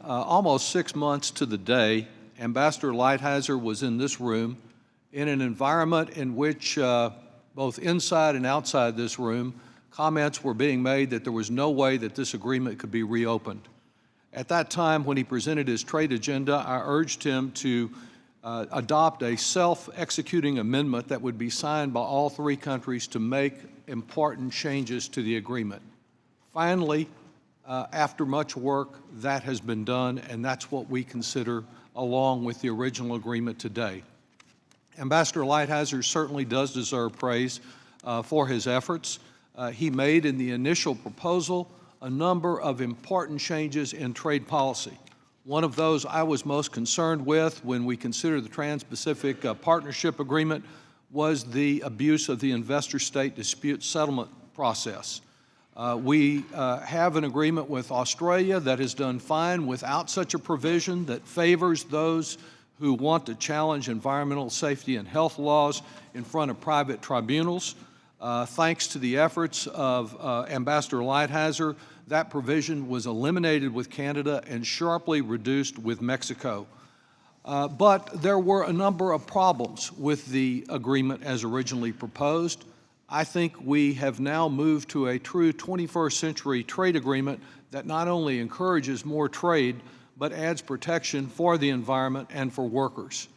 almost 6 months to the day, Ambassador Lighthizer was in this room in an environment in which both inside and outside this room, comments were being made that there was no way that this agreement could be reopened. At that time, when he presented his trade agenda, I urged him to adopt a self-executing amendment that would be signed by all three countries to make important changes to the agreement. Finally, after much work, that has been done, and that's what we consider along with the original agreement today. Ambassador Lighthizer certainly does deserve praise for his efforts. He made in the initial proposal a number of important changes in trade policy. One of those I was most concerned with when we considered the Trans-Pacific Partnership Agreement was the abuse of the investor-state dispute settlement process. We have an agreement with Australia that has done fine without such a provision that favors those who want to challenge environmental safety and health laws in front of private tribunals. Thanks to the efforts of Ambassador Lighthizer, that provision was eliminated with Canada and sharply reduced with Mexico. But there were a number of problems with the agreement as originally proposed. I think we have now moved to a true 21st century trade agreement that not only encourages more trade, but adds protection for the environment and for workers.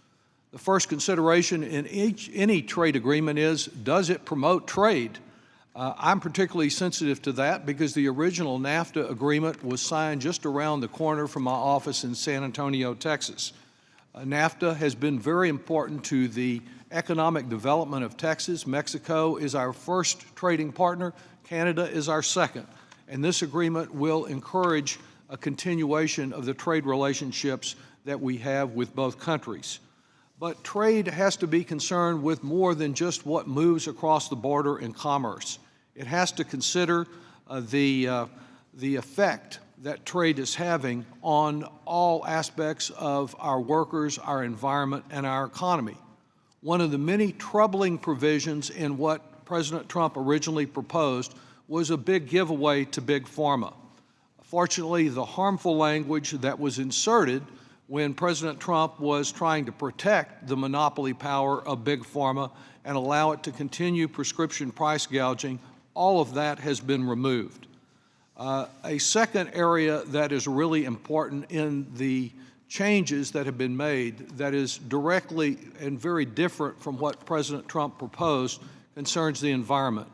The first consideration in any trade agreement is, does it promote trade? I'm particularly sensitive to that because the original NAFTA agreement was signed just around the corner from my office in San Antonio, Texas. NAFTA has been very important to the economic development of Texas. Mexico is our first trading partner. Canada is our second. And this agreement will encourage a continuation of the trade relationships that we have with both countries. But trade has to be concerned with more than just what moves across the border in commerce. It has to consider the effect that trade is having on all aspects of our workers, our environment, and our economy. One of the many troubling provisions in what President Trump originally proposed was a big giveaway to Big Pharma. Fortunately, the harmful language that was inserted when President Trump was trying to protect the monopoly power of Big Pharma and allow it to continue prescription price gouging, all of that has been removed. A second area that is really important in the changes that have been made that is directly and very different from what President Trump proposed concerns the environment.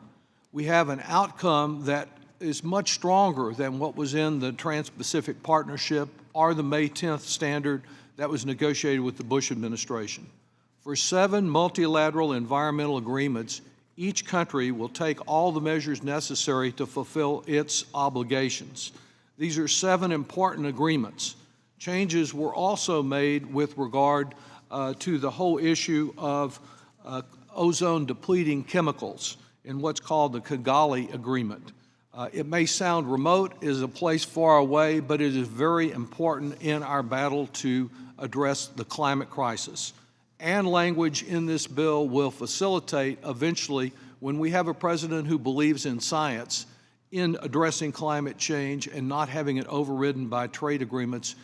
We have an outcome that is much stronger than what was in the Trans-Pacific Partnership or the May 10th standard that was negotiated with the Bush administration. For 7 multilateral environmental agreements, each country will take all the measures necessary to fulfill its obligations. These are 7 important agreements. Changes were also made with regard to the whole issue of ozone-depleting chemicals in what's called the Kigali Agreement. It may sound remote, it is a place far away, but it is very important in our battle to address the climate crisis. And language in this bill will facilitate eventually, when we have a president who believes in science, in addressing climate change and not having it overridden by trade agreements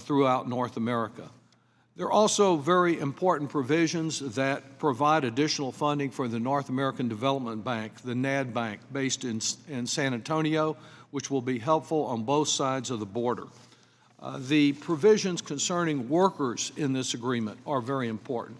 throughout North America. There are also very important provisions that provide additional funding for the North American Development Bank, the NAD Bank, based in San Antonio, which will be helpful on both sides of the border. The provisions concerning workers in this agreement are very important.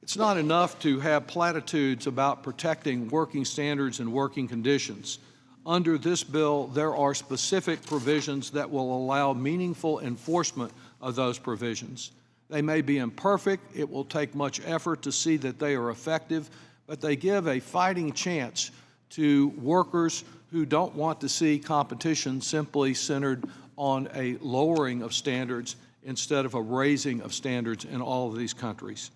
It's not enough to have platitudes about protecting working standards and working conditions. Under this bill, there are specific provisions that will allow meaningful enforcement of those provisions. They may be imperfect, it will take much effort to see that they are effective, but they give a fighting chance to workers who don't want to see competition simply centered on a lowering of standards instead of a raising of standards in all of these countries.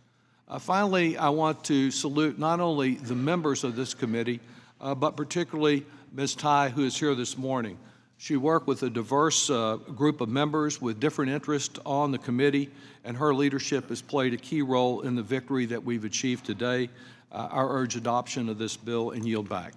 Finally, I want to salute not only the members of this committee, but particularly Ms. Tai, who is here this morning. She worked with a diverse group of members with different interests on the committee, and her leadership has played a key role in the victory that we've achieved today. I urge adoption of this bill and yield back.